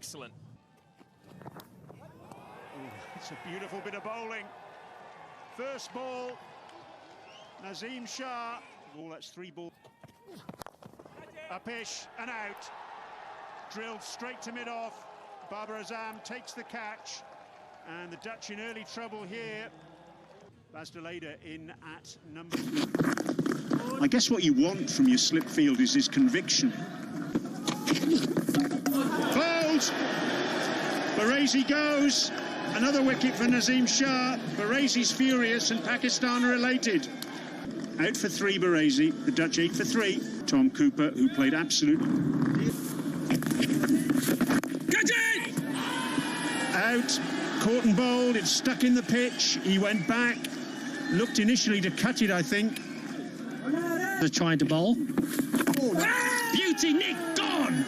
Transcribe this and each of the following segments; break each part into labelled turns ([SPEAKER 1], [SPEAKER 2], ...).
[SPEAKER 1] excellent.
[SPEAKER 2] It's a beautiful bit of bowling. First ball, Naseem Shah. Oh, that's 3 balls. Upish and out. Drilled straight to mid-off. Babar Azam takes the catch. And the Dutch in early trouble here. Basdeleda in at number... I guess what you want from your slip field is his conviction. Bowled! Baresi goes. Another wicket for Naseem Shah. Baresi's furious and Pakistan are elated. Out for 3, Baresi. The Dutch 8 for 3. Tom Cooper, who played absolutely... Catch it! Out. Caught and bowled. It's stuck in the pitch. He went back. Looked initially to cut it, I think.
[SPEAKER 3] They're trying to bowl. Beauty, Nick, gone!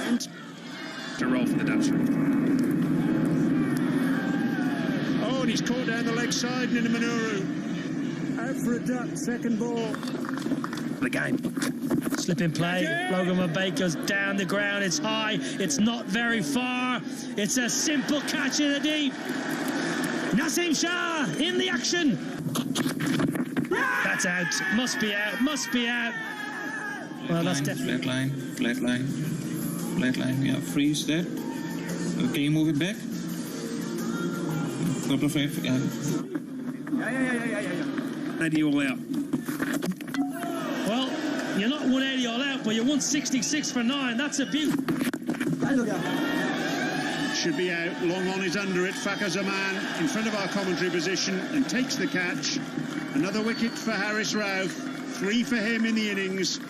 [SPEAKER 2] And to roll for the Dutch. Oh, and he's caught down the leg side, Ninamanuru. Out for a duck, second ball.
[SPEAKER 3] The game. Slip in play. Logan Mabate goes down the ground. It's high. It's not very far. It's a simple catch in the deep. Naseem Shah in the action. That's out. Must be out. Must be out. Well, that's definitely...
[SPEAKER 4] Flat line. Yeah, freeze there. Can you move it back? Couple of frames. Yeah.
[SPEAKER 2] 80 all out.
[SPEAKER 3] Well, you're not 180 all out, but you're 166 for 9. That's a beaut.
[SPEAKER 2] Should be out. Long on is under it. Fakhar Zaman in front of our commentary position and takes the catch. Another wicket for Harris Rauf. 3 for him in the innings.